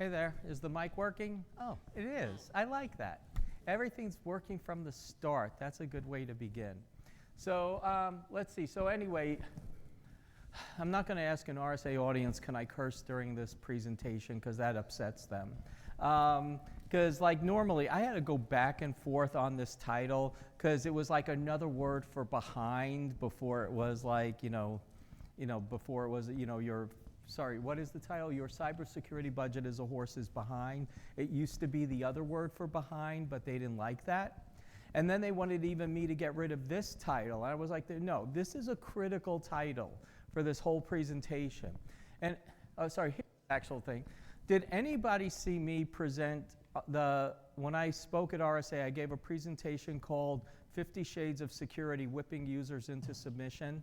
Hey there, is the mic working? Oh, it is. I like that. Everything's working from the start. That's a good way to begin. So let's see. So anyway, I'm not going to ask an RSA audience, can I curse during this presentation, because that upsets them. Because like normally, I had to go back and forth on this title, because it was like another word for behind before it was like, before it was, your, sorry, what is the title? Your cybersecurity budget is a horse's behind. It used to be the other word for behind, but they didn't like that. And then they wanted even me to get rid of this title. I was like, no, this is a critical title for this whole presentation. And, sorry, here's the actual thing. Did anybody see me present when I spoke at RSA, I gave a presentation called 50 Shades of Security, Whipping Users into Submission?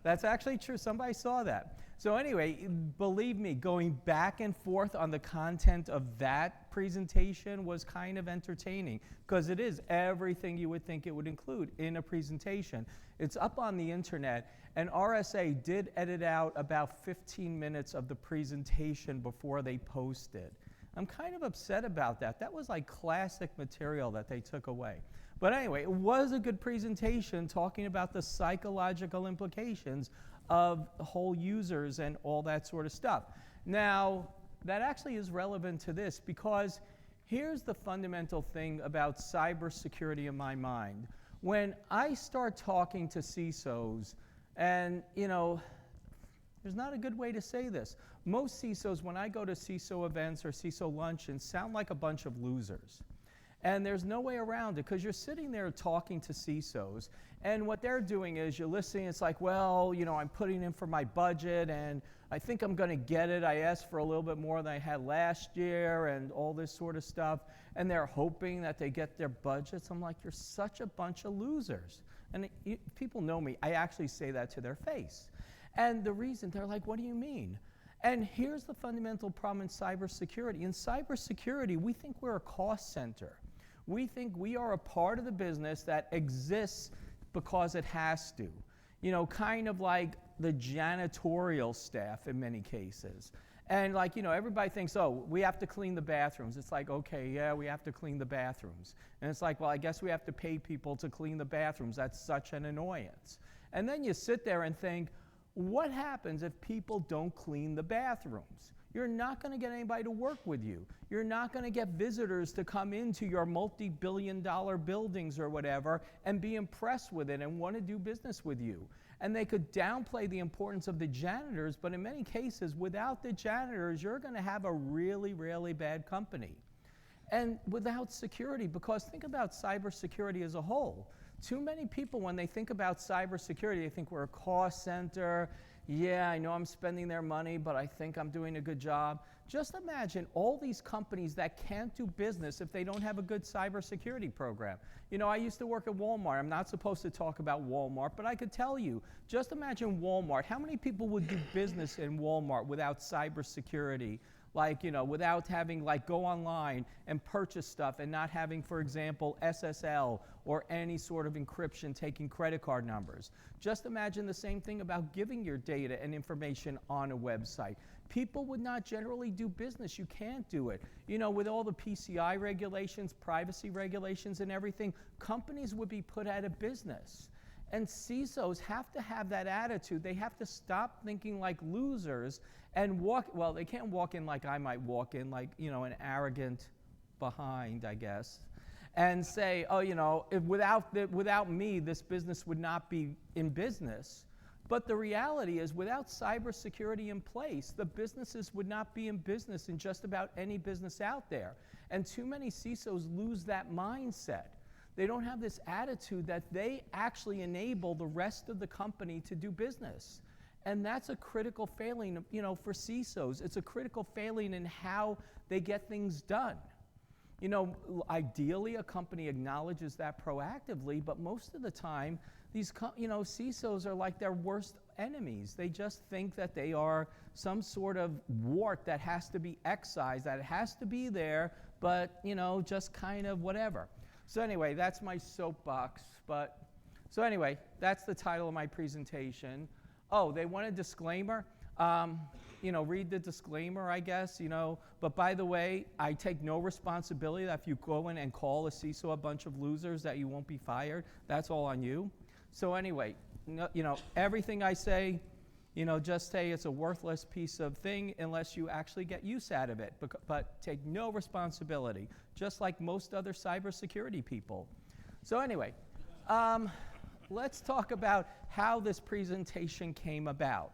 That's actually true. Somebody saw that. So anyway, believe me, going back and forth on the content of that presentation was kind of entertaining, because it is everything you would think it would include in a presentation. It's up on the internet, and RSA did edit out about 15 minutes of the presentation before they posted. I'm kind of upset about that. That was like classic material that they took away. But anyway, it was a good presentation talking about the psychological implications of whole users and all that sort of stuff. Now, that actually is relevant to this, because here's the fundamental thing about cybersecurity in my mind. When I start talking to CISOs, and there's not a good way to say this. Most CISOs, when I go to CISO events or CISO luncheons, sound like a bunch of losers. And there's no way around it, because you're sitting there talking to CISOs, and what they're doing is you're listening. It's like, well, I'm putting in for my budget, and I think I'm going to get it. I asked for a little bit more than I had last year, and all this sort of stuff. And they're hoping that they get their budgets. I'm like, you're such a bunch of losers. And people know me. I actually say that to their face. And the reason, they're like, what do you mean? And here's the fundamental problem in cybersecurity. In cybersecurity, we think we're a cost center. We think we are a part of the business that exists because it has to. Kind of like the janitorial staff in many cases. And like, everybody thinks, oh, we have to clean the bathrooms. It's like, okay, yeah, we have to clean the bathrooms. And it's like, well, I guess we have to pay people to clean the bathrooms. That's such an annoyance. And then you sit there and think, what happens if people don't clean the bathrooms? You're not going to get anybody to work with you. You're not going to get visitors to come into your multi-billion-dollar buildings or whatever and be impressed with it and want to do business with you. And they could downplay the importance of the janitors, but in many cases, without the janitors, you're going to have a really, really bad company. And without security, because think about cybersecurity as a whole. Too many people, when they think about cybersecurity, they think we're a cost center. Yeah, I know I'm spending their money, but I think I'm doing a good job. Just imagine all these companies that can't do business if they don't have a good cybersecurity program. I used to work at Walmart. I'm not supposed to talk about Walmart, but I could tell you, just imagine Walmart. How many people would do business in Walmart without cybersecurity? Like, without having, go online and purchase stuff and not having, for example, SSL or any sort of encryption taking credit card numbers. Just imagine the same thing about giving your data and information on a website. People would not generally do business. You can't do it. With all the PCI regulations, privacy regulations and everything, companies would be put out of business. And CISOs have to have that attitude. They have to stop thinking like losers and well, they can't walk in like I might walk in, like, an arrogant behind, I guess, and say, oh, without me, this business would not be in business. But the reality is, without cybersecurity in place, the businesses would not be in business in just about any business out there. And too many CISOs lose that mindset. They don't have this attitude that they actually enable the rest of the company to do business. And that's a critical failing, for CISOs. It's a critical failing in how they get things done. Ideally, a company acknowledges that proactively, but most of the time, these, CISOs are like their worst enemies. They just think that they are some sort of wart that has to be excised, that it has to be there, but, just kind of whatever. So anyway, that's my soapbox. So anyway, that's the title of my presentation. Oh, they want a disclaimer? read the disclaimer, I guess, But by the way, I take no responsibility that if you go in and call a CISO a bunch of losers that you won't be fired. That's all on you. So anyway, everything I say, just say it's a worthless piece of thing unless you actually get use out of it. But take no responsibility, just like most other cybersecurity people. So anyway, let's talk about how this presentation came about.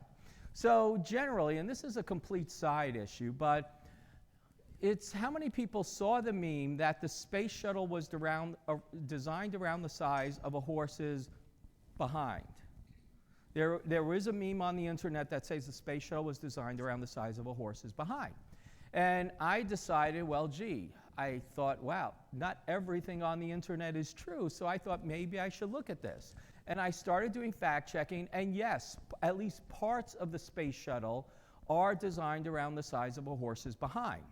So generally, and this is a complete side issue, but it's how many people saw the meme that the space shuttle was designed around the size of a horse's behind. There is a meme on the internet that says the space shuttle was designed around the size of a horse's behind. And I decided, well, gee, I thought, wow, not everything on the internet is true, so I thought maybe I should look at this. And I started doing fact checking, and yes, at least parts of the space shuttle are designed around the size of a horse's behind.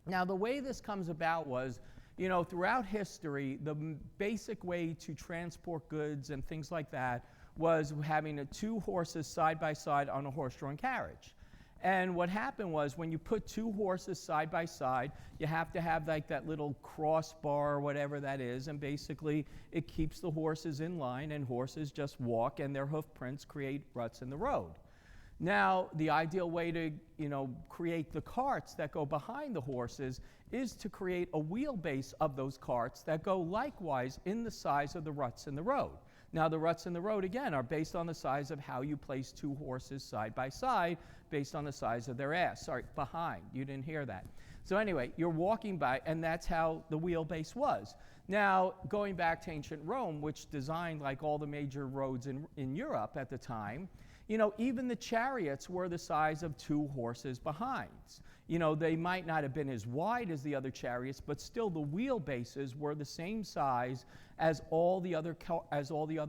Now, the way this comes about was, throughout history, the basic way to transport goods and things like that was having two horses side by side on a horse-drawn carriage. And what happened was when you put two horses side by side, you have to have like that little crossbar or whatever that is, and basically it keeps the horses in line, and horses just walk and their hoof prints create ruts in the road. Now, the ideal way to create the carts that go behind the horses is to create a wheelbase of those carts that go likewise in the size of the ruts in the road. Now, the ruts in the road, again, are based on the size of how you place two horses side by side, based on the size of their ass. Sorry, behind. You didn't hear that. So anyway, you're walking by, and that's how the wheelbase was. Now, going back to ancient Rome, which designed like all the major roads in Europe at the time, even the chariots were the size of two horses behinds. They might not have been as wide as the other chariots, but still the wheelbases were the same size as all the other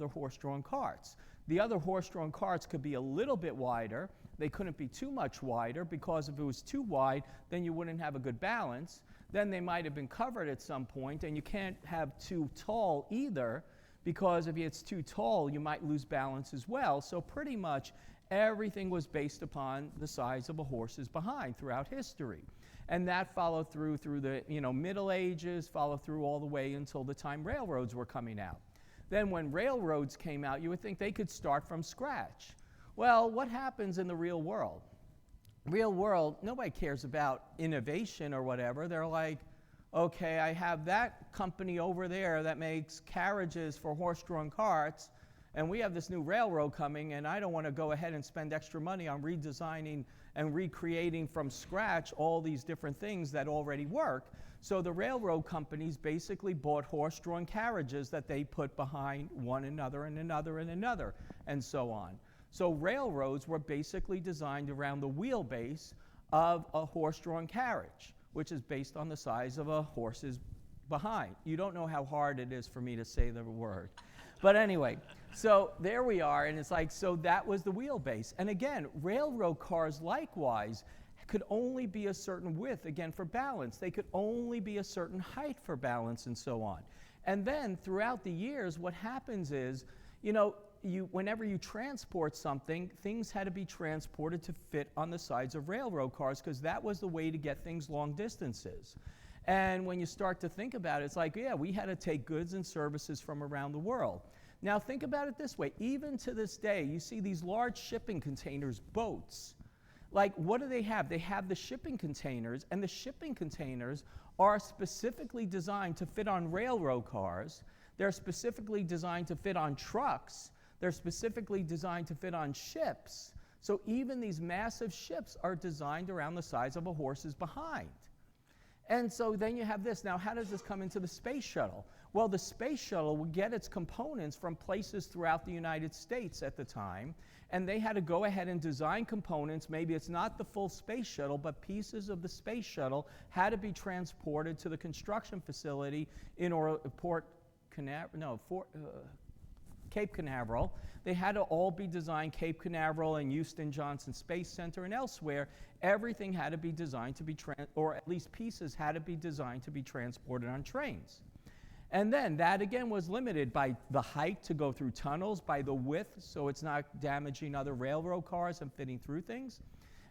horse-drawn carts. The other horse-drawn carts could be a little bit wider. They couldn't be too much wider, because if it was too wide, then you wouldn't have a good balance. Then they might have been covered at some point, and you can't have too tall either, because if it's too tall, you might lose balance as well. So pretty much everything was based upon the size of a horse's behind throughout history. And that followed through the Middle Ages, followed through all the way until the time railroads were coming out. Then when railroads came out, you would think they could start from scratch. Well, what happens in the real world? Real world, nobody cares about innovation or whatever. They're like, okay, I have that company over there that makes carriages for horse-drawn carts, and we have this new railroad coming, and I don't want to go ahead and spend extra money on redesigning and recreating from scratch all these different things that already work. So the railroad companies basically bought horse-drawn carriages that they put behind one another and another and another, and so on. So railroads were basically designed around the wheelbase of a horse-drawn carriage, which is based on the size of a horse's behind. You don't know how hard it is for me to say the word. But anyway, so there we are, and it's like, so that was the wheelbase. And again, railroad cars likewise could only be a certain width, again, for balance. They could only be a certain height for balance, and so on. And then throughout the years, what happens is, whenever you transport something, things had to be transported to fit on the sides of railroad cars, because that was the way to get things long distances. And when you start to think about it, it's like, yeah, we had to take goods and services from around the world. Now think about it this way. Even to this day, you see these large shipping containers, boats. Like, what do they have? They have the shipping containers, and the shipping containers are specifically designed to fit on railroad cars. They're specifically designed to fit on trucks. They're specifically designed to fit on ships. So even these massive ships are designed around the size of a horse's behind. And so then you have this. Now, how does this come into the space shuttle? Well, the space shuttle would get its components from places throughout the United States at the time, and they had to go ahead and design components. Maybe it's not the full space shuttle, but pieces of the space shuttle had to be transported to the construction facility in Cape Canaveral. They had to all be designed, Cape Canaveral and Houston Johnson Space Center and elsewhere. Everything had to be designed to be, or at least pieces had to be designed to be transported on trains. And then that again was limited by the height to go through tunnels, by the width, so it's not damaging other railroad cars and fitting through things.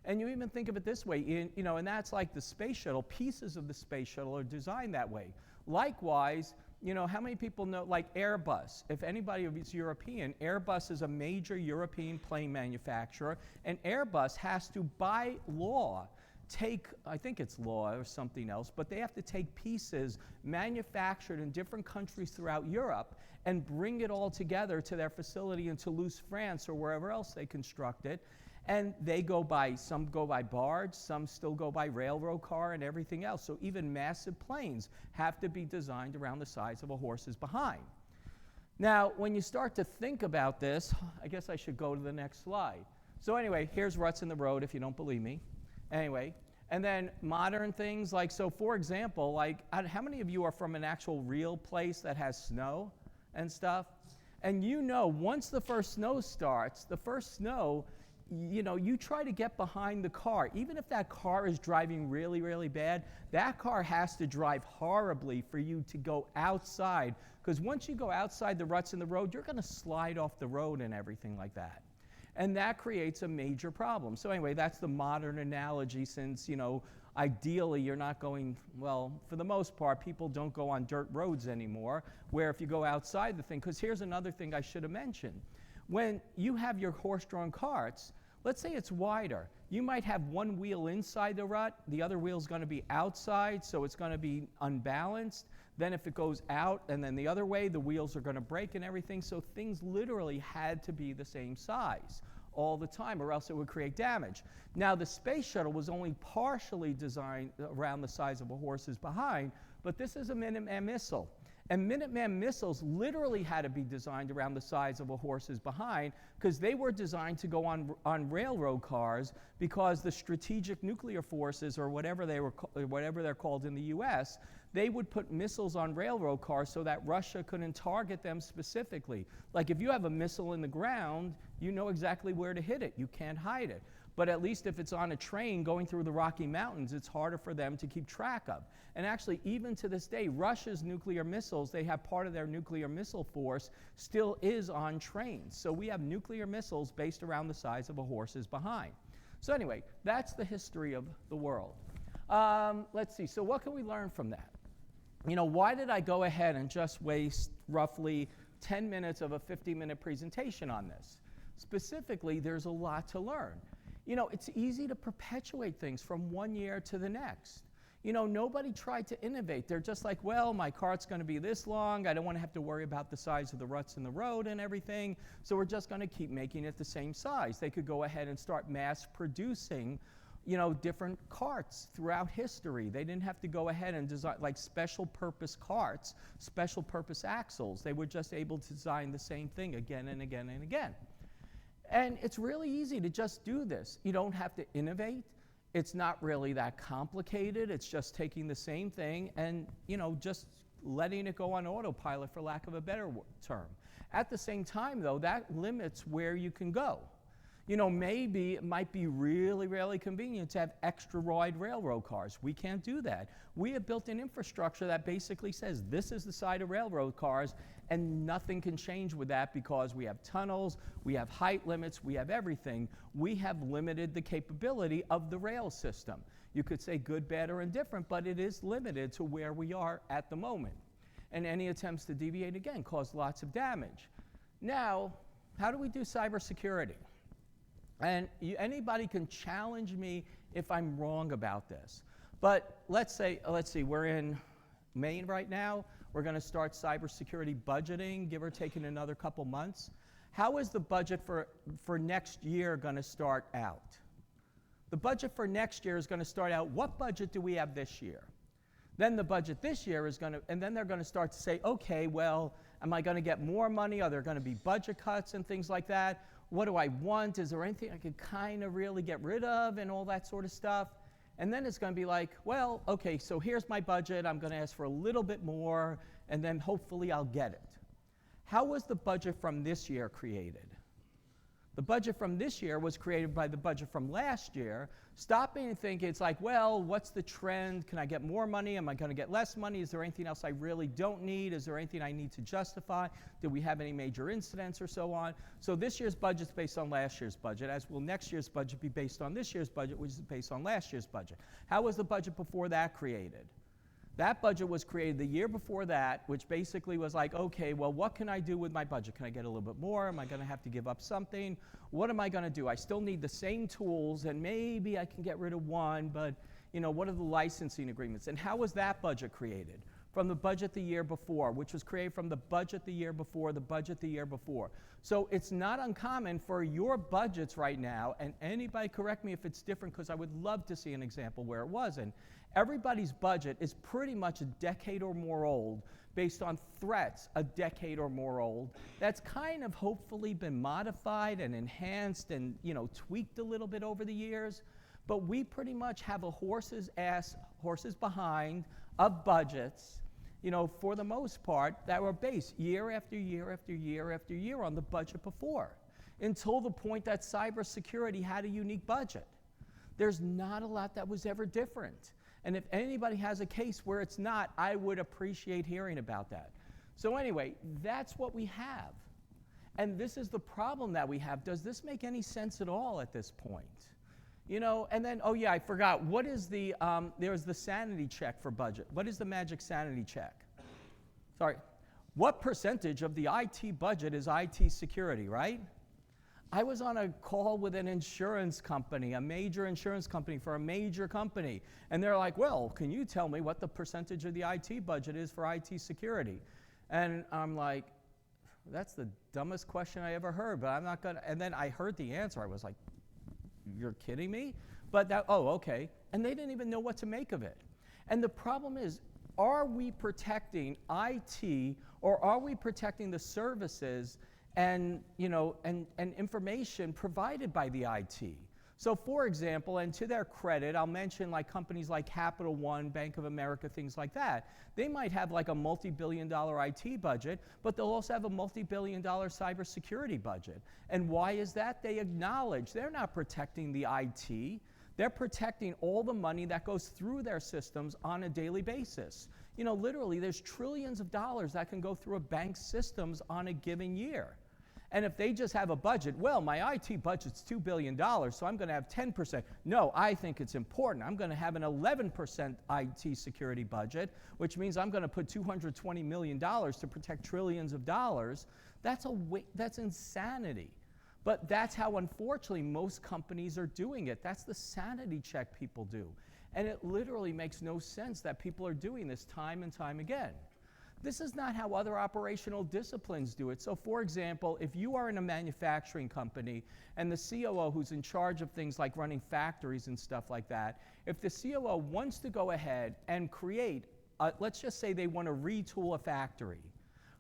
And you even think of it this way, and that's like the space shuttle. Pieces of the space shuttle are designed that way. Likewise, how many people know, like Airbus? If anybody is European, Airbus is a major European plane manufacturer, and Airbus has to, by law, I think it's law or something else, but they have to take pieces manufactured in different countries throughout Europe and bring it all together to their facility in Toulouse, France, or wherever else they construct it. And some go by barge, some still go by railroad car and everything else. So even massive planes have to be designed around the size of a horse's behind. Now, when you start to think about this, I guess I should go to the next slide. So anyway, here's ruts in the road if you don't believe me. Anyway, and then modern things like, so for example, like how many of you are from an actual real place that has snow and stuff? And once the first snow starts, you try to get behind the car. Even if that car is driving really, really bad, that car has to drive horribly for you to go outside. Because once you go outside the ruts in the road, you're going to slide off the road and everything like that. And that creates a major problem. So anyway, that's the modern analogy since, ideally you're not going, well, for the most part, people don't go on dirt roads anymore, where if you go outside the thing, because here's another thing I should have mentioned. When you have your horse-drawn carts, let's say it's wider. You might have one wheel inside the rut, the other wheel's going to be outside, so it's going to be unbalanced. Then if it goes out and then the other way, the wheels are going to break and everything. So things literally had to be the same size all the time, or else it would create damage. Now, the space shuttle was only partially designed around the size of a horse's behind, but this is a Minuteman missile. And Minuteman missiles literally had to be designed around the size of a horse's behind because they were designed to go on railroad cars because the strategic nuclear forces, or whatever they're called in the US, they would put missiles on railroad cars so that Russia couldn't target them specifically. Like if you have a missile in the ground, you know exactly where to hit it. You can't hide it. But at least if it's on a train going through the Rocky Mountains, it's harder for them to keep track of. And actually, even to this day, Russia's nuclear missiles, they have part of their nuclear missile force still is on trains. So we have nuclear missiles based around the size of a horse's behind. So anyway, that's the history of the world. Let's see, so what can we learn from that? Why did I go ahead and just waste roughly 10 minutes of a 50-minute presentation on this? Specifically, there's a lot to learn. It's easy to perpetuate things from one year to the next. Nobody tried to innovate. They're just like, well, my cart's going to be this long. I don't want to have to worry about the size of the ruts in the road and everything. So we're just going to keep making it the same size. They could go ahead and start mass producing, different carts throughout history. They didn't have to go ahead and design like special purpose carts, special purpose axles. They were just able to design the same thing again and again and again. And it's really easy to just do this. You don't have to innovate. It's not really that complicated. It's just taking the same thing and, just letting it go on autopilot, for lack of a better term. At the same time, though, that limits where you can go. Maybe it might be really, really convenient to have extra wide railroad cars. We can't do that. We have built an infrastructure that basically says this is the side of railroad cars, and nothing can change with that because we have tunnels, we have height limits, we have everything. We have limited the capability of the rail system. You could say good, bad, or indifferent, but it is limited to where we are at the moment. And any attempts to deviate, again, cause lots of damage. Now, how do we do cybersecurity? And anybody can challenge me if I'm wrong about this. But let's see, we're in May right now. We're going to start cybersecurity budgeting, give or take in another couple months. How is the budget for next year going to start out? The budget for next year is going to start out, what budget do we have this year? Then the budget this year is going to, and then they're going to start to say, okay, well, am I going to get more money? Are there going to be budget cuts and things like that? What do I want? Is there anything I could kind of really get rid of and all that sort of stuff? And then it's going to be like, well, okay, so here's my budget. I'm going to ask for a little bit more, and then hopefully I'll get it. How was the budget from this year created? The budget from this year was created by the budget from last year. Stopping and thinking, it's like, well, what's the trend? Can I get more money? Am I going to get less money? Is there anything else I really don't need? Is there anything I need to justify? Do we have any major incidents or so on? So this year's budget's based on last year's budget, as will next year's budget be based on this year's budget, which is based on last year's budget. How was the budget before that created? That budget was created the year before that, which basically was like, okay, well, what can I do with my budget? Can I get a little bit more? Am I going to have to give up something? What am I going to do? I still need the same tools, and maybe I can get rid of one, but what are the licensing agreements? And how was that budget created? From the budget the year before, which was created from the budget the year before, the budget the year before. So it's not uncommon for your budgets right now, and anybody correct me if it's different, because I would love to see an example where it wasn't. Everybody's budget is pretty much a decade or more old, based on threats a decade or more old. That's kind of hopefully been modified and enhanced and tweaked a little bit over the years. But we pretty much have a horse's ass, horses behind of budgets, for the most part, that were based year after year after year after year on the budget before, until the point that cybersecurity had a unique budget. There's not a lot that was ever different. And if anybody has a case where it's not, I would appreciate hearing about that. So anyway, that's what we have. And this is the problem that we have. Does this make any sense at all at this point? And then, oh yeah, I forgot. What is the, there's the sanity check for budget. What is the magic sanity check? Sorry. What percentage of the IT budget is IT security, right? I was on a call with an insurance company, a major insurance company for a major company, and they're like, well, can you tell me what the percentage of the IT budget is for IT security? And I'm like, that's the dumbest question I ever heard, but I'm not gonna, and then I heard the answer. I was like, you're kidding me? But that, oh, okay. And they didn't even know what to make of it. And the problem is, are we protecting IT, or are we protecting the services and information provided by the IT? So for example, and to their credit, I'll mention like companies like Capital One, Bank of America, things like that. They might have like a multi-billion-dollar IT budget, but they'll also have a multi-billion-dollar cybersecurity budget. And why is that? They acknowledge they're not protecting the IT. They're protecting all the money that goes through their systems on a daily basis. Literally, there's trillions of dollars that can go through a bank's systems on a given year. And if they just have a budget, well, my IT budget's $2 billion, so I'm going to have 10%. No, I think it's important. I'm going to have an 11% IT security budget, which means I'm going to put $220 million to protect trillions of dollars. That's insanity. But that's how, unfortunately, most companies are doing it. That's the sanity check people do. And it literally makes no sense that people are doing this time and time again. This is not how other operational disciplines do it. So for example, if you are in a manufacturing company and the COO who's in charge of things like running factories and stuff like that, if the COO wants to go ahead and create, let's just say they want to retool a factory.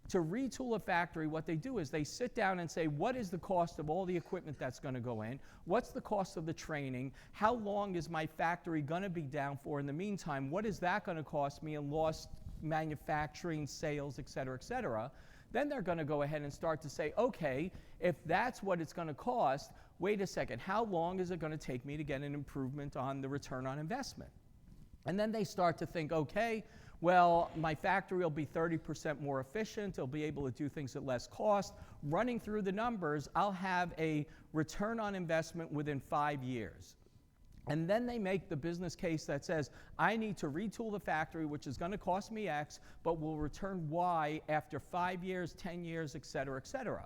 To retool a factory, what they do is they sit down and say, what is the cost of all the equipment that's going to go in? What's the cost of the training? How long is my factory going to be down for in the meantime? What is that going to cost me in lost manufacturing, sales, et cetera, et cetera? Then they're going to go ahead and start to say, okay, if that's what it's going to cost, wait a second, how long is it going to take me to get an improvement on the return on investment? And then they start to think, okay, well, my factory will be 30% more efficient. It'll be able to do things at less cost. Running through the numbers, I'll have a return on investment within 5 years. And then they make the business case that says, I need to retool the factory, which is going to cost me X, but will return Y after 5 years, 10 years, et cetera, et cetera.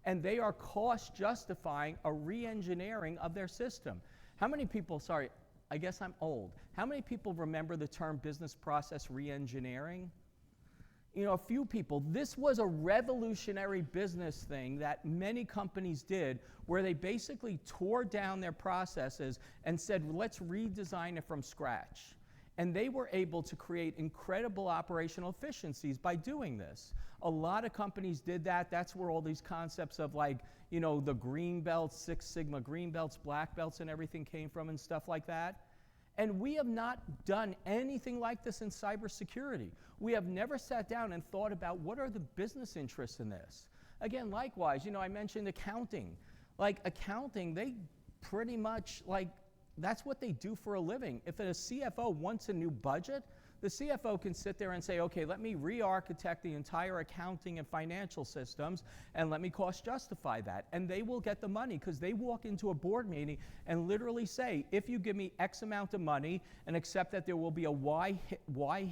And they are cost justifying a re-engineering of their system. How many people, sorry, I guess I'm old. How many people remember the term business process re-engineering? A few people. This was a revolutionary business thing that many companies did, where they basically tore down their processes and said, let's redesign it from scratch. And they were able to create incredible operational efficiencies by doing this. A lot of companies did that. That's where all these concepts of like, the green belts, Six Sigma green belts, black belts, and everything came from and stuff like that. And we have not done anything like this in cybersecurity. We have never sat down and thought about what are the business interests in this. Again, likewise, I mentioned accounting. Like accounting, they pretty much that's what they do for a living. If a CFO wants a new budget, the CFO can sit there and say, okay, let me re-architect the entire accounting and financial systems and let me cost justify that. And they will get the money because they walk into a board meeting and literally say, if you give me X amount of money and accept that there will be a Y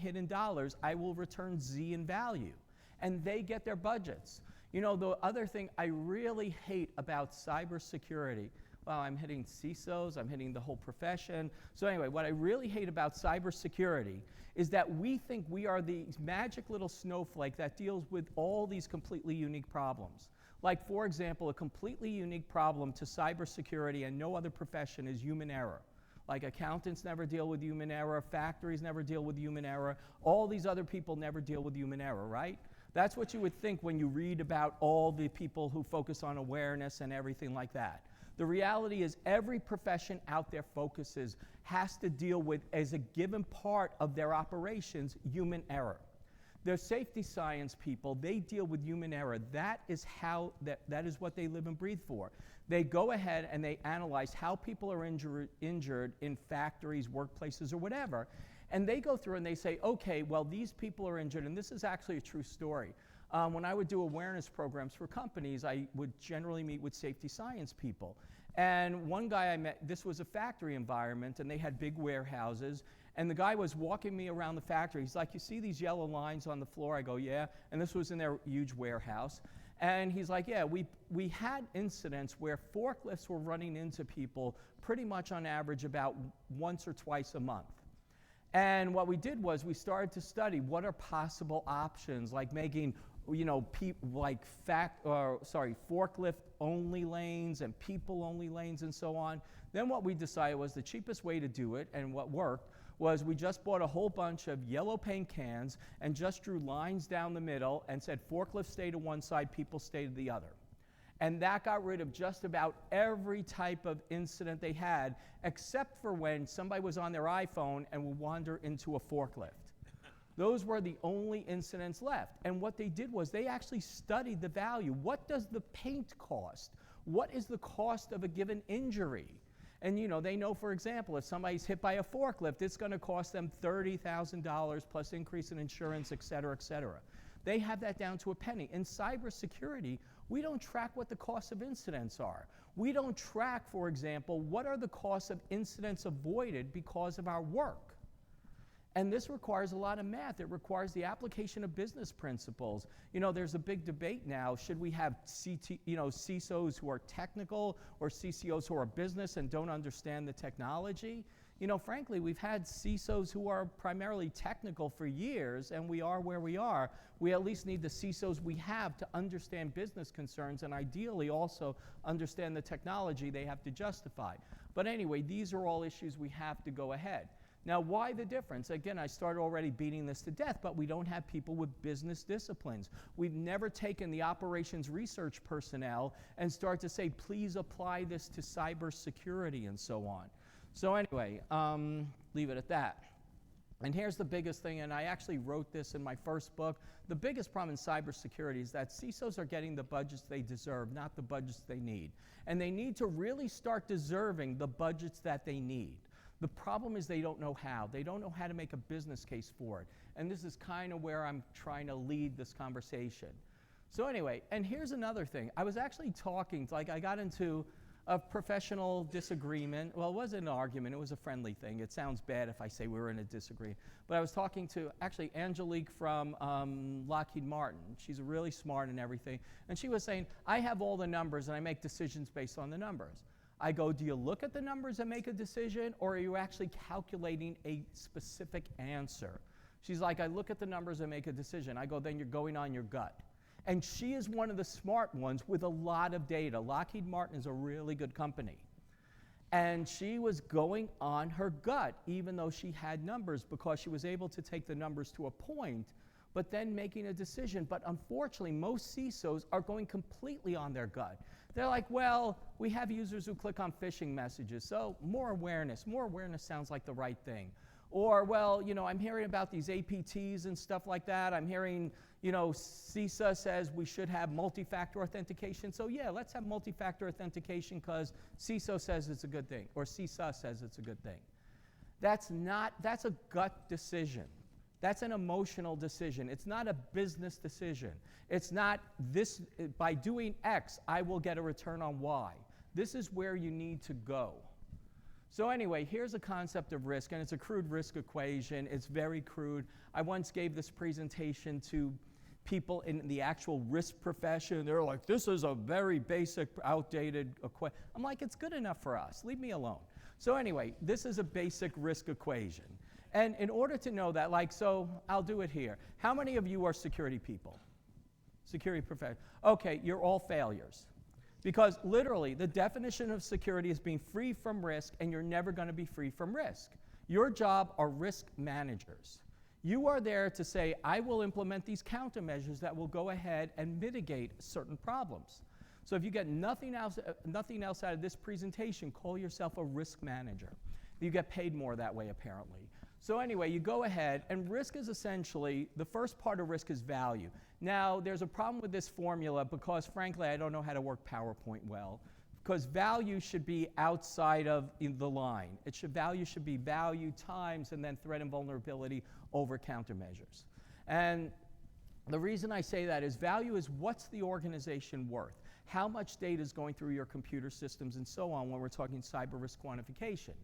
hit in dollars, I will return Z in value. And they get their budgets. You know, the other thing I really hate about cybersecurity, well, I'm hitting CISOs, I'm hitting the whole profession. So anyway, what I really hate about cybersecurity is that we think we are the magic little snowflake that deals with all these completely unique problems. Like, for example, a completely unique problem to cybersecurity and no other profession is human error. Like accountants never deal with human error, factories never deal with human error, all these other people never deal with human error, right? That's what you would think when you read about all the people who focus on awareness and everything like that. The reality is every profession out there has to deal with, as a given part of their operations, human error. They're safety science people, they deal with human error. That is what they live and breathe for. They go ahead and they analyze how people are injured in factories, workplaces, or whatever, and they go through and they say, okay, well, these people are injured, and this is actually a true story. When I would do awareness programs for companies, I would generally meet with safety science people. And one guy I met, this was a factory environment, and they had big warehouses, and the guy was walking me around the factory. He's like, you see these yellow lines on the floor? I go, yeah, and this was in their huge warehouse. And he's like, yeah, we had incidents where forklifts were running into people pretty much on average about once or twice a month. And what we did was we started to study what are possible options, like making, you know, forklift-only lanes and people-only lanes and so on. Then what we decided was the cheapest way to do it, and what worked, was we just bought a whole bunch of yellow paint cans and just drew lines down the middle and said forklifts stay to one side, people stay to the other. And that got rid of just about every type of incident they had, except for when somebody was on their iPhone and would wander into a forklift. Those were the only incidents left. And what they did was they actually studied the value. What does the paint cost? What is the cost of a given injury? And you know, they know, for example, if somebody's hit by a forklift, it's going to cost them $30,000 plus increase in insurance, et cetera, et cetera. They have that down to a penny. In cybersecurity, we don't track what the costs of incidents are. We don't track, for example, what are the costs of incidents avoided because of our work. And this requires a lot of math. It requires the application of business principles. You know, there's a big debate now. Should we have CISOs who are technical or CCOs who are business and don't understand the technology? You know, frankly, we've had CISOs who are primarily technical for years, and we are where we are. We at least need the CISOs we have to understand business concerns and ideally also understand the technology they have to justify. But anyway, these are all issues we have to go ahead. Now, why the difference? Again, I started already beating this to death, but we don't have people with business disciplines. We've never taken the operations research personnel and start to say, please apply this to cybersecurity and so on. So anyway, leave it at that. And here's the biggest thing, and I actually wrote this in my first book. The biggest problem in cybersecurity is that CISOs are getting the budgets they deserve, not the budgets they need. And they need to really start deserving the budgets that they need. The problem is they don't know how. They don't know how to make a business case for it. And this is kind of where I'm trying to lead this conversation. So anyway, and here's another thing. I was actually talking, like I got into a professional disagreement. Well, it wasn't an argument, it was a friendly thing. It sounds bad if I say we were in a disagreement. But I was talking to actually Angelique from Lockheed Martin. She's really smart and everything. And she was saying, I have all the numbers and I make decisions based on the numbers. I go, do you look at the numbers and make a decision, or are you actually calculating a specific answer? She's like, I look at the numbers and make a decision. I go, then you're going on your gut. And she is one of the smart ones with a lot of data. Lockheed Martin is a really good company. And she was going on her gut, even though she had numbers, because she was able to take the numbers to a point, but then making a decision. But unfortunately, most CISOs are going completely on their gut. They're like, well, we have users who click on phishing messages, so more awareness. More awareness sounds like the right thing. Or, well, I'm hearing about these APTs and stuff like that. I'm hearing, CISA says we should have multi-factor authentication. So yeah, let's have multi-factor authentication because CISO says it's a good thing, or CISA says it's a good thing. That's a gut decision. That's an emotional decision. It's not a business decision. It's not this, by doing X, I will get a return on Y. This is where you need to go. So anyway, here's a concept of risk, and it's a crude risk equation. It's very crude. I once gave this presentation to people in the actual risk profession. They're like, this is a very basic, outdated equation. I'm like, it's good enough for us. Leave me alone. So anyway, this is a basic risk equation. And in order to know that, so I'll do it here. How many of you are security people? Security professionals. Okay, you're all failures. Because literally, the definition of security is being free from risk, and you're never going to be free from risk. Your job are risk managers. You are there to say, I will implement these countermeasures that will go ahead and mitigate certain problems. So if you get nothing else out of this presentation, call yourself a risk manager. You get paid more that way, apparently. So anyway, you go ahead, and risk is essentially, the first part of risk is value. Now, there's a problem with this formula because, frankly, I don't know how to work PowerPoint well, because value should be outside of the line. Value should be value times and then threat and vulnerability over countermeasures. And the reason I say that is value is what's the organization worth? How much data is going through your computer systems and so on when we're talking cyber risk quantification.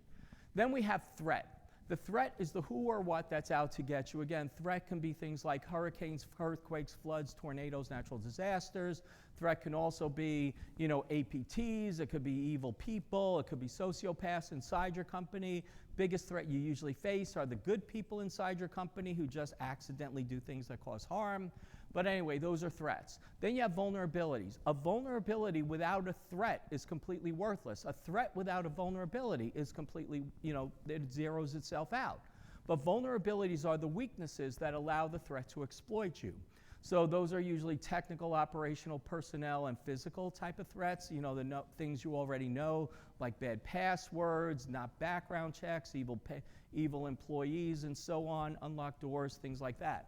Then we have threat. The threat is the who or what that's out to get you. Again, threat can be things like hurricanes, earthquakes, floods, tornadoes, natural disasters. Threat can also be, APTs. It could be evil people. It could be sociopaths inside your company. Biggest threat you usually face are the good people inside your company who just accidentally do things that cause harm. But anyway, those are threats. Then you have vulnerabilities. A vulnerability without a threat is completely worthless. A threat without a vulnerability is completely, it zeroes itself out. But vulnerabilities are the weaknesses that allow the threat to exploit you. So those are usually technical, operational, personnel, and physical type of threats. The things you already know, like bad passwords, not background checks, evil employees, and so on, unlocked doors, things like that.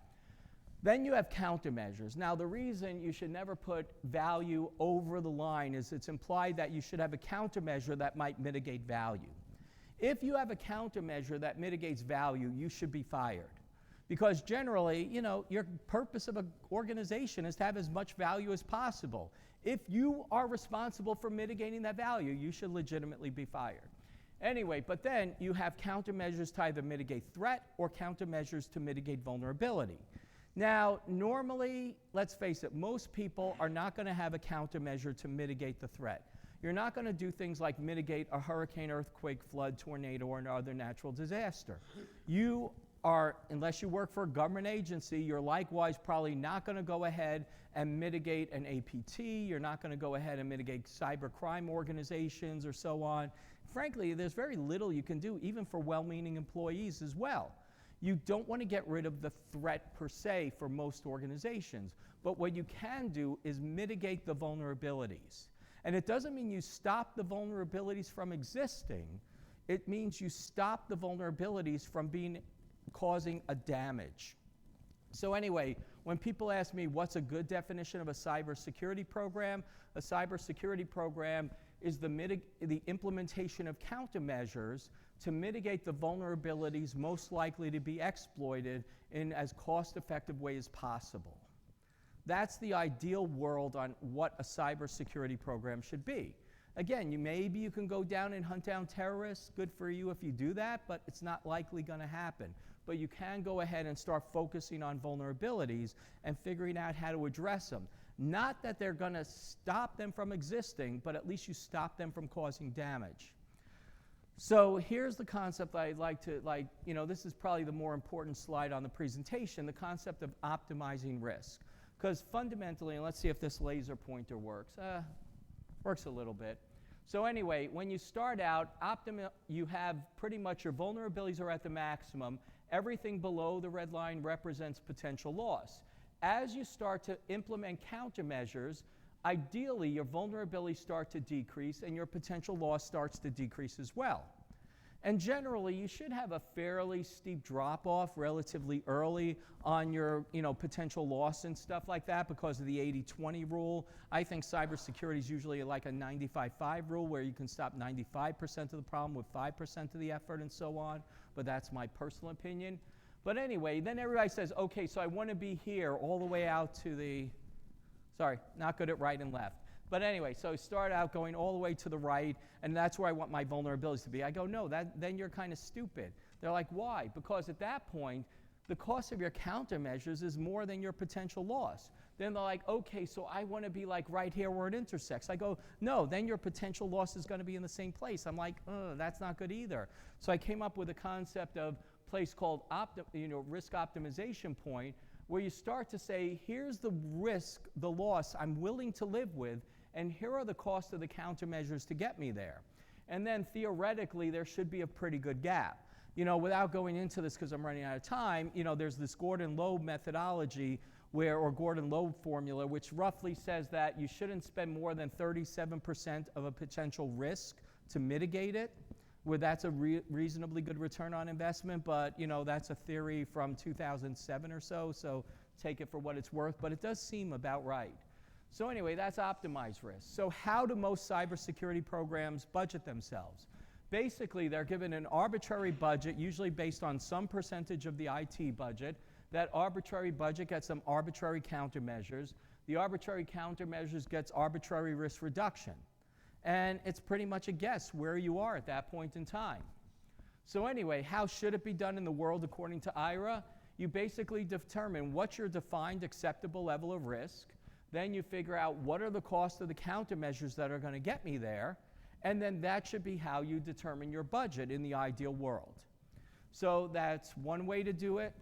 Then you have countermeasures. Now, the reason you should never put value over the line is it's implied that you should have a countermeasure that might mitigate value. If you have a countermeasure that mitigates value, you should be fired. Because generally, your purpose of an organization is to have as much value as possible. If you are responsible for mitigating that value, you should legitimately be fired. Anyway, but then you have countermeasures to either mitigate threat or countermeasures to mitigate vulnerability. Now, normally, let's face it, most people are not going to have a countermeasure to mitigate the threat. You're not going to do things like mitigate a hurricane, earthquake, flood, tornado, or another natural disaster. You are, unless you work for a government agency, you're likewise probably not going to go ahead and mitigate an APT. You're not going to go ahead and mitigate cyber crime organizations or so on. Frankly, there's very little you can do, even for well-meaning employees as well. You don't want to get rid of the threat per se for most organizations, but what you can do is mitigate the vulnerabilities. And it doesn't mean you stop the vulnerabilities from existing. It means you stop the vulnerabilities from causing a damage. So anyway, when people ask me what's a good definition of a cybersecurity program is the implementation of countermeasures to mitigate the vulnerabilities most likely to be exploited in as cost-effective way as possible. That's the ideal world on what a cybersecurity program should be. Again, maybe you can go down and hunt down terrorists. Good for you if you do that, but it's not likely going to happen. But you can go ahead and start focusing on vulnerabilities and figuring out how to address them. Not that they're going to stop them from existing, but at least you stop them from causing damage. So here's the concept I'd like to, this is probably the more important slide on the presentation, the concept of optimizing risk. Because fundamentally, and let's see if this laser pointer works. Works a little bit. So anyway, when you start out, you have pretty much your vulnerabilities are at the maximum. Everything below the red line represents potential loss. As you start to implement countermeasures, ideally your vulnerabilities start to decrease and your potential loss starts to decrease as well. And generally, you should have a fairly steep drop-off relatively early on your potential loss and stuff like that because of the 80-20 rule. I think cybersecurity is usually like a 95-5 rule where you can stop 95% of the problem with 5% of the effort and so on, but that's my personal opinion. But anyway, then everybody says, okay, so I want to be here all the way out to the, sorry, not good at right and left. But anyway, so start out going all the way to the right, and that's where I want my vulnerabilities to be. I go, no, then you're kind of stupid. They're like, why? Because at that point, the cost of your countermeasures is more than your potential loss. Then they're like, okay, so I want to be like right here where it intersects. I go, no, then your potential loss is going to be in the same place. I'm like, that's not good either. So I came up with a concept of a place called risk optimization point, where you start to say, here's the risk, the loss I'm willing to live with, and here are the costs of the countermeasures to get me there. And then theoretically, there should be a pretty good gap. Without going into this because I'm running out of time, there's this Gordon-Loeb methodology or Gordon-Loeb formula, which roughly says that you shouldn't spend more than 37% of a potential risk to mitigate it, where that's a reasonably good return on investment, but that's a theory from 2007 or so take it for what it's worth, but it does seem about right. So anyway, that's optimized risk. So how do most cybersecurity programs budget themselves? Basically, they're given an arbitrary budget, usually based on some percentage of the IT budget. That arbitrary budget gets some arbitrary countermeasures. The arbitrary countermeasures gets arbitrary risk reduction. And it's pretty much a guess where you are at that point in time. So anyway, how should it be done in the world according to IRA? You basically determine what's your defined acceptable level of risk. Then you figure out what are the costs of the countermeasures that are going to get me there. And then that should be how you determine your budget in the ideal world. So that's one way to do it.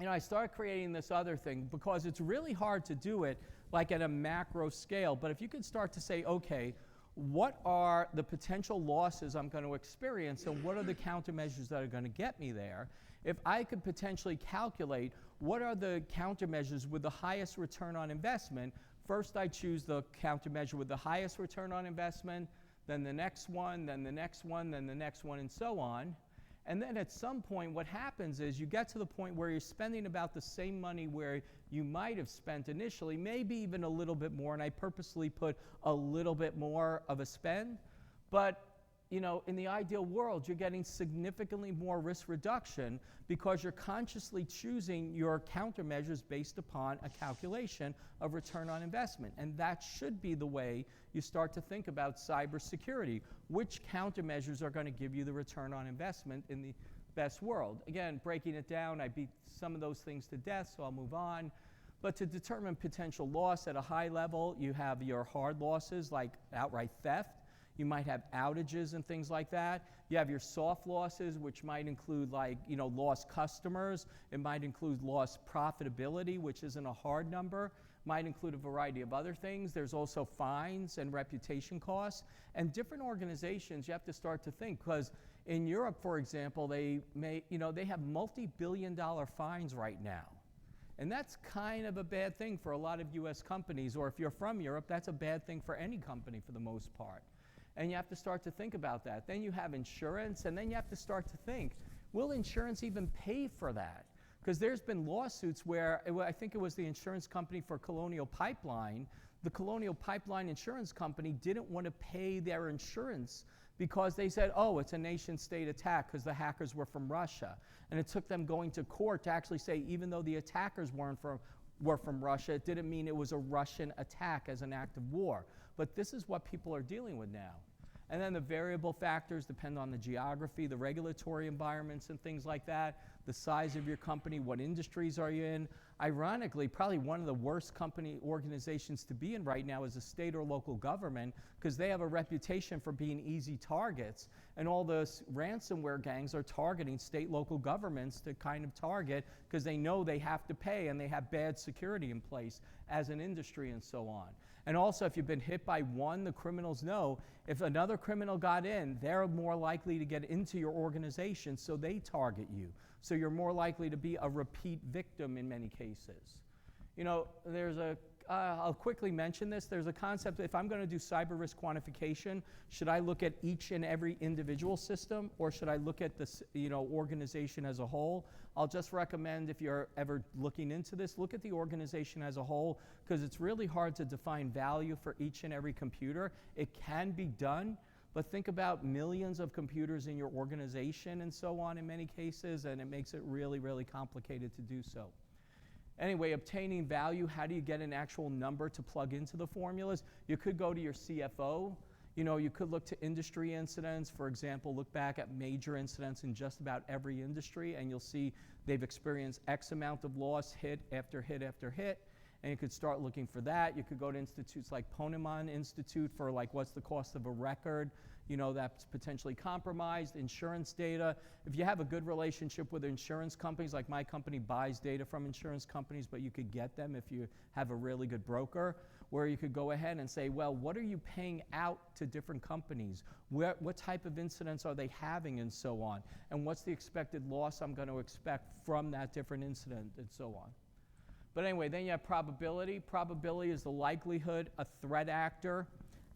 I started creating this other thing because it's really hard to do it like at a macro scale. But if you could start to say, okay, what are the potential losses I'm going to experience and what are the countermeasures that are going to get me there? If I could potentially calculate what are the countermeasures with the highest return on investment, first I choose the countermeasure with the highest return on investment, then the next one, then the next one, then the next one, and so on. And then at some point what happens is you get to the point where you're spending about the same money where you might have spent initially, maybe even a little bit more, and I purposely put a little bit more of a spend. But in the ideal world, you're getting significantly more risk reduction because you're consciously choosing your countermeasures based upon a calculation of return on investment. And that should be the way you start to think about cybersecurity. Which countermeasures are going to give you the return on investment in the best world? Again, breaking it down, I beat some of those things to death, so I'll move on. But to determine potential loss at a high level, you have your hard losses like outright theft. You might have outages and things like that. You have your soft losses, which might include lost customers. It might include lost profitability, which isn't a hard number. Might include a variety of other things. There's also fines and reputation costs. And different organizations, you have to start to think, because in Europe, for example, they have multi-billion-dollar fines right now. And that's kind of a bad thing for a lot of US companies, or if you're from Europe, that's a bad thing for any company for the most part. And you have to start to think about that. Then you have insurance, and then you have to start to think, will insurance even pay for that? Because there's been lawsuits where, I think it was the insurance company for Colonial Pipeline, the Colonial Pipeline insurance company didn't want to pay their insurance because they said, oh, it's a nation-state attack because the hackers were from Russia. And it took them going to court to actually say, even though the attackers were from Russia, it didn't mean it was a Russian attack as an act of war. But this is what people are dealing with now. And then the variable factors depend on the geography, the regulatory environments and things like that, the size of your company, what industries are you in. Ironically, probably one of the worst company organizations to be in right now is a state or local government because they have a reputation for being easy targets. And all the ransomware gangs are targeting state, local governments to kind of target because they know they have to pay and they have bad security in place as an industry and so on. And also, if you've been hit by one, the criminals know if another criminal got in, they're more likely to get into your organization, so they target you. So you're more likely to be a repeat victim in many cases. There's a I'll quickly mention this. There's a concept, if I'm going to do cyber risk quantification, should I look at each and every individual system, or should I look at the organization as a whole? I'll just recommend, if you're ever looking into this, look at the organization as a whole, because it's really hard to define value for each and every computer. It can be done, but think about millions of computers in your organization and so on in many cases, and it makes it really, really complicated to do so. Anyway, obtaining value, how do you get an actual number to plug into the formulas? You could go to your CFO. You could look to industry incidents. For example, look back at major incidents in just about every industry, and you'll see they've experienced X amount of loss, hit after hit after hit, and you could start looking for that. You could go to institutes like Ponemon Institute for what's the cost of a record, that's potentially compromised, insurance data. If you have a good relationship with insurance companies, like my company buys data from insurance companies, but you could get them if you have a really good broker, where you could go ahead and say, well, what are you paying out to different companies? What type of incidents are they having and so on? And what's the expected loss I'm going to expect from that different incident and so on? But anyway, then you have probability. Probability is the likelihood a threat actor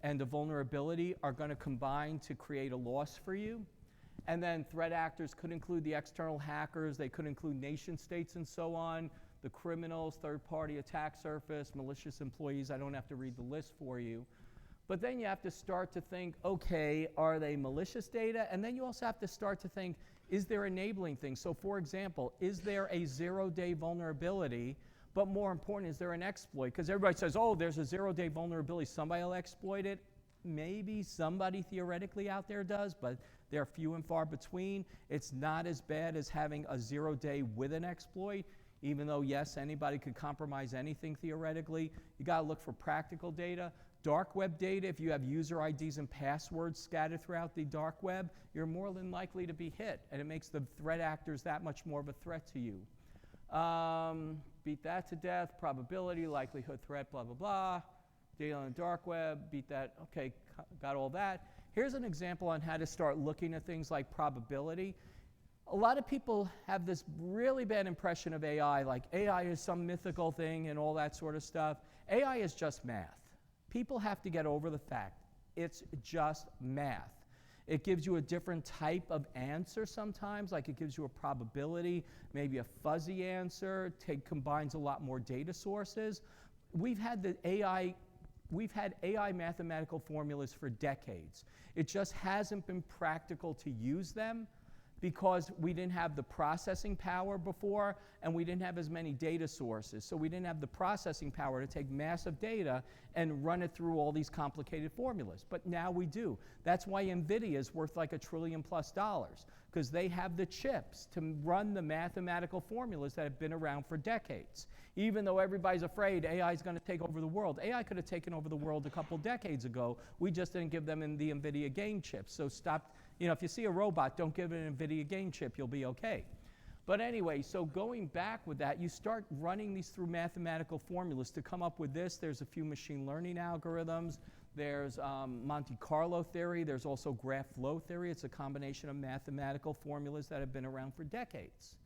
and a vulnerability are going to combine to create a loss for you. And then threat actors could include the external hackers, they could include nation states and so on, the criminals, third-party attack surface, malicious employees. I don't have to read the list for you. But then you have to start to think, okay, are they malicious data? And then you also have to start to think, is there enabling things? So for example, is there a zero-day vulnerability? But more important, is there an exploit? Because everybody says, oh, there's a zero-day vulnerability, somebody will exploit it. Maybe somebody theoretically out there does, but they're few and far between. It's not as bad as having a 0 day with an exploit, even though, yes, anybody could compromise anything theoretically. You gotta look for practical data. Dark web data, if you have user IDs and passwords scattered throughout the dark web, you're more than likely to be hit, and it makes the threat actors that much more of a threat to you. Beat that to death, probability, likelihood, threat, blah, blah, blah. Data on the dark web, beat that, okay, got all that. Here's an example on how to start looking at things like probability. A lot of people have this really bad impression of AI, like AI is some mythical thing and all that sort of stuff. AI is just math. People have to get over the fact it's just math. It gives you a different type of answer sometimes, like it gives you a probability, maybe a fuzzy answer, combines a lot more data sources. We've had AI mathematical formulas for decades. It just hasn't been practical to use them because we didn't have the processing power before, and we didn't have as many data sources. So we didn't have the processing power to take massive data and run it through all these complicated formulas. But now we do. That's why NVIDIA is worth like $1 trillion+, because they have the chips to run the mathematical formulas that have been around for decades. Even though everybody's afraid AI is going to take over the world. AI could have taken over the world a couple decades ago. We just didn't give them the NVIDIA game chips. So stop. If you see a robot, don't give it an NVIDIA game chip, you'll be okay. But anyway, so going back with that, you start running these through mathematical formulas to come up with this. There's a few machine learning algorithms. There's Monte Carlo theory. There's also graph flow theory. It's a combination of mathematical formulas that have been around for decades.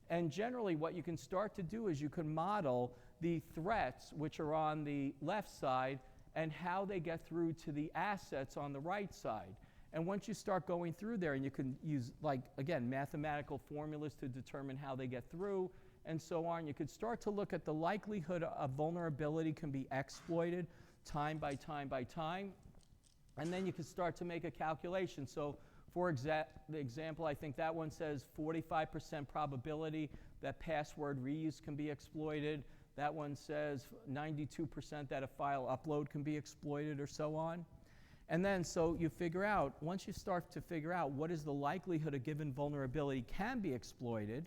And generally, what you can start to do is you can model the threats, which are on the left side, and how they get through to the assets on the right side. And once you start going through there, and you can use, again, mathematical formulas to determine how they get through, and so on, you could start to look at the likelihood a vulnerability can be exploited time by time by time. And then you can start to make a calculation. So for the example, I think that one says 45% probability that password reuse can be exploited. That one says 92% that a file upload can be exploited, or so on. And then, so you figure out, once you start to figure out what is the likelihood a given vulnerability can be exploited,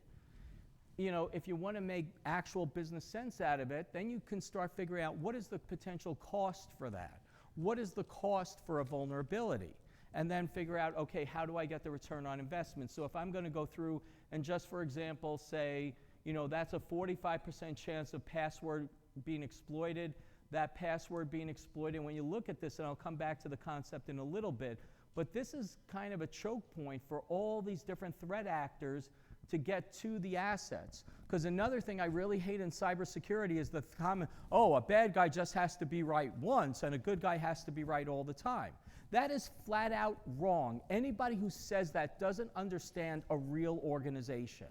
if you want to make actual business sense out of it, then you can start figuring out what is the potential cost for that? What is the cost for a vulnerability? And then figure out, okay, how do I get the return on investment? So if I'm going to go through and just, for example, say, that's a 45% chance of password being exploited, that password being exploited. When you look at this, and I'll come back to the concept in a little bit, But this is kind of a choke point for all these different threat actors to get to the assets. Because another thing I really hate in cybersecurity is the comment, oh, a bad guy just has to be right once and a good guy has to be right all the time. That is flat out wrong. Anybody who says that doesn't understand a real organization.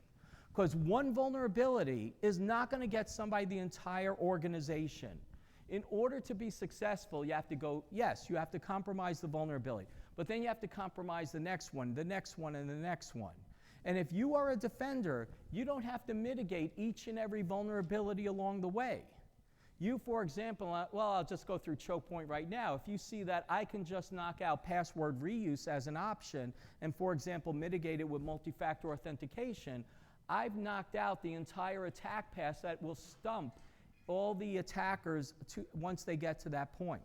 Because one vulnerability is not going to get somebody the entire organization. In order to be successful, you have to go, yes, you have to compromise the vulnerability, but then you have to compromise the next one, and the next one. And if you are a defender, you don't have to mitigate each and every vulnerability along the way. You, for example, well, I'll just go through choke point right now. If you see that I can just knock out password reuse as an option and, for example, mitigate it with multi-factor authentication, I've knocked out the entire attack path that will stump all the attackers once they get to that point.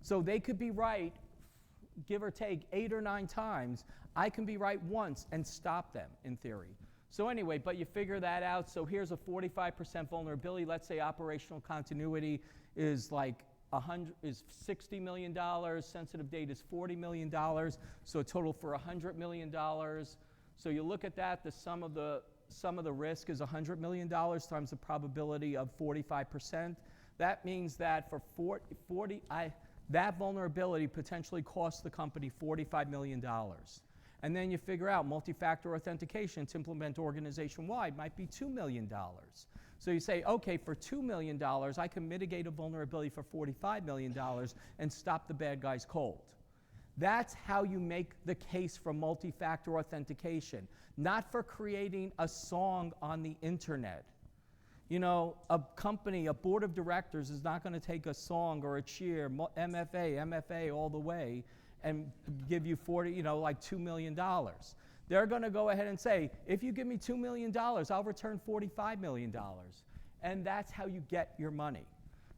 So they could be right, give or take 8 or 9 times. I can be right once and stop them, in theory. So anyway, but you figure that out. So here's a 45% vulnerability. Let's say operational continuity is like $60 million. Sensitive data is $40 million. So a total for $100 million. So you look at that, the sum of the risk is $100 million times the probability of 45%. That means that for that vulnerability potentially costs the company $45 million. And then you figure out multi-factor authentication to implement organization-wide might be $2 million. So you say, okay, for $2 million, I can mitigate a vulnerability for $45 million and stop the bad guys cold. That's how you make the case for multi-factor authentication, not for creating a song on the internet. You know, a company, a board of directors is not going to take a song or a cheer, MFA all the way, and give you like $2 million. They're going to go ahead and say, if you give me $2 million, I'll return $45 million. And that's how you get your money.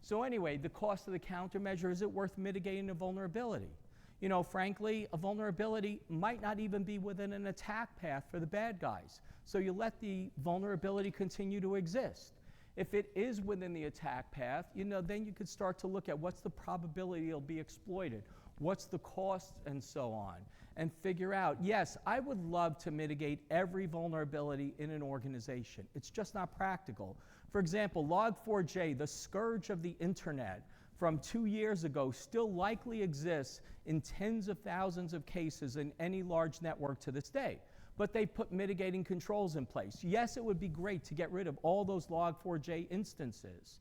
So anyway, the cost of the countermeasure, is it worth mitigating a vulnerability? You know, frankly, a vulnerability might not even be within an attack path for the bad guys. So you let the vulnerability continue to exist. If it is within the attack path, you know, then you could start to look at what's the probability it'll be exploited, what's the cost, and so on, and figure out, yes, I would love to mitigate every vulnerability in an organization. It's just not practical. For example, Log4j, the scourge of the internet from 2 years ago, still likely exists in tens of thousands of cases in any large network to this day. But they put mitigating controls in place. Yes, it would be great to get rid of all those Log4j instances.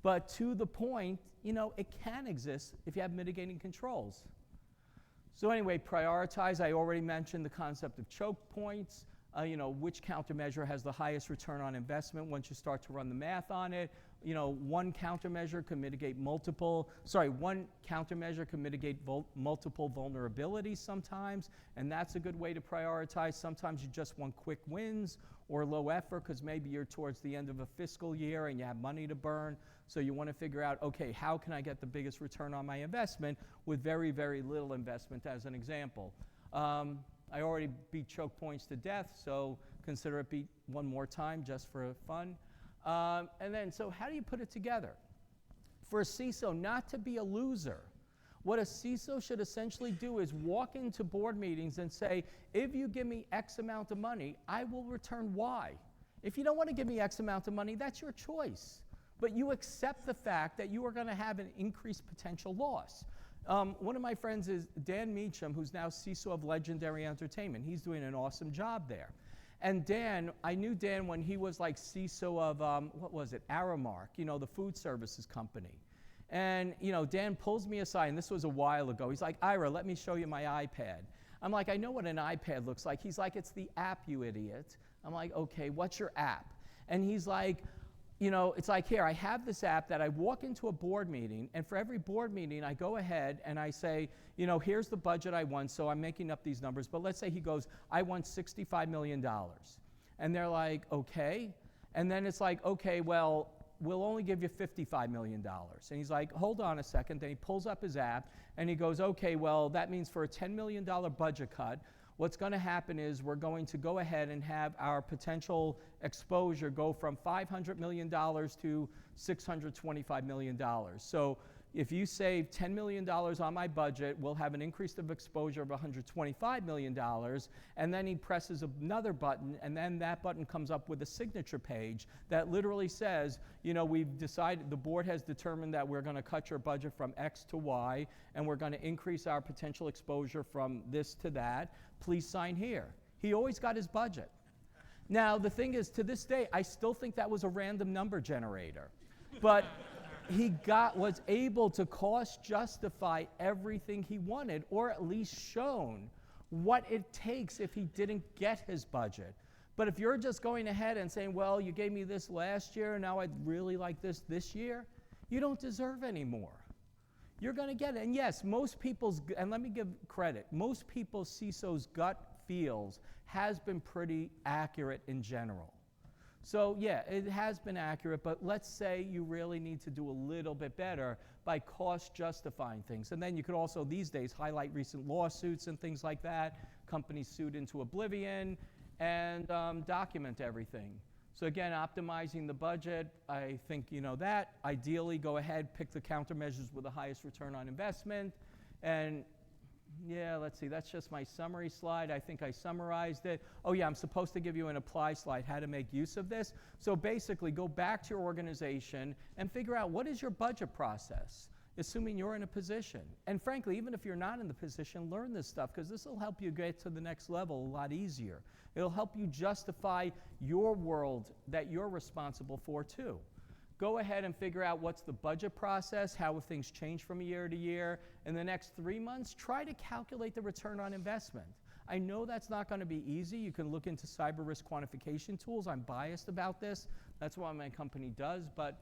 But to the point, you know, it can exist if you have mitigating controls. So anyway, prioritize. I already mentioned the concept of choke points. You know, which countermeasure has the highest return on investment once you start to run the math on it. You know, one countermeasure can mitigate multiple vulnerabilities sometimes, and that's a good way to prioritize. Sometimes you just want quick wins or low effort because maybe you're towards the end of a fiscal year and you have money to burn. So you want to figure out, okay, how can I get the biggest return on my investment with very, very little investment, as an example. I already beat choke points to death, so consider it beat one more time just for fun. And then, so how do you put it together? For a CISO not to be a loser, what a CISO should essentially do is walk into board meetings and say, if you give me X amount of money, I will return Y. If you don't want to give me X amount of money, that's your choice. But you accept the fact that you are going to have an increased potential loss. One of my friends is Dan Meacham, who's now CISO of Legendary Entertainment. He's doing an awesome job there. And Dan, I knew Dan when he was like CISO of, what was it, Aramark, you know, the food services company. And, you know, Dan pulls me aside, and this was a while ago. He's like, Ira, let me show you my iPad. I'm like, I know what an iPad looks like. He's like, it's the app, you idiot. I'm like, okay, what's your app? And he's like, you know, it's like, here, I have this app that I walk into a board meeting, and for every board meeting, I go ahead and I say, you know, here's the budget I want, so I'm making up these numbers, but let's say he goes, I want $65 million. And they're like, okay. And then it's like, okay, well, we'll only give you $55 million. And he's like, hold on a second. Then he pulls up his app, and he goes, okay, well, that means for a $10 million budget cut, what's going to happen is we're going to go ahead and have our potential exposure go from $500 million to $625 million. So, if you save $10 million on my budget, we'll have an increase of exposure of $125 million, and then he presses another button, and then that button comes up with a signature page that literally says, you know, we've decided, the board has determined that we're going to cut your budget from X to Y, and we're going to increase our potential exposure from this to that. Please sign here. He always got his budget. Now, the thing is, to this day, I still think that was a random number generator. But he was able to cost justify everything he wanted, or at least shown what it takes if he didn't get his budget. But if you're just going ahead and saying, well, you gave me this last year, now I'd really like this year, you don't deserve any more. You're going to get it. And yes, most people's, and let me give credit, most people's CISO's gut feels has been pretty accurate in general. So yeah, it has been accurate, but let's say you really need to do a little bit better by cost justifying things. And then you could also these days highlight recent lawsuits and things like that, companies sued into oblivion, and document everything. So again, optimizing the budget, I think you know that. Ideally, go ahead, pick the countermeasures with the highest return on investment. And yeah, let's see, that's just my summary slide. I think I summarized it. Oh yeah, I'm supposed to give you an apply slide, how to make use of this. So basically, go back to your organization and figure out what is your budget process, assuming you're in a position. And frankly, even if you're not in the position, learn this stuff, because this will help you get to the next level a lot easier. It'll help you justify your world that you're responsible for too. Go ahead and figure out what's the budget process, how have things changed from year to year. In the next 3 months, try to calculate the return on investment. I know that's not going to be easy. You can look into cyber risk quantification tools. I'm biased about this. That's what my company does. But,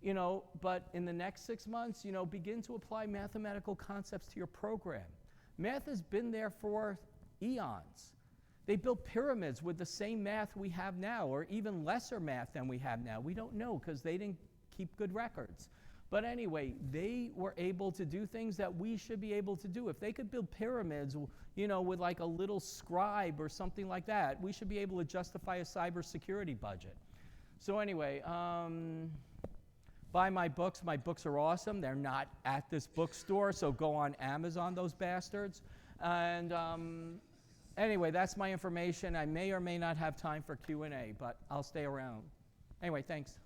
you know, but in the next 6 months, you know, begin to apply mathematical concepts to your program. Math has been there for eons. They built pyramids with the same math we have now, or even lesser math than we have now. We don't know because they didn't keep good records. But anyway, they were able to do things that we should be able to do. If they could build pyramids, you know, with like a little scribe or something like that, we should be able to justify a cybersecurity budget. So anyway, buy my books. My books are awesome. They're not at this bookstore, so go on Amazon, those bastards. And anyway, that's my information. I may or may not have time for Q&A, but I'll stay around. Anyway, thanks.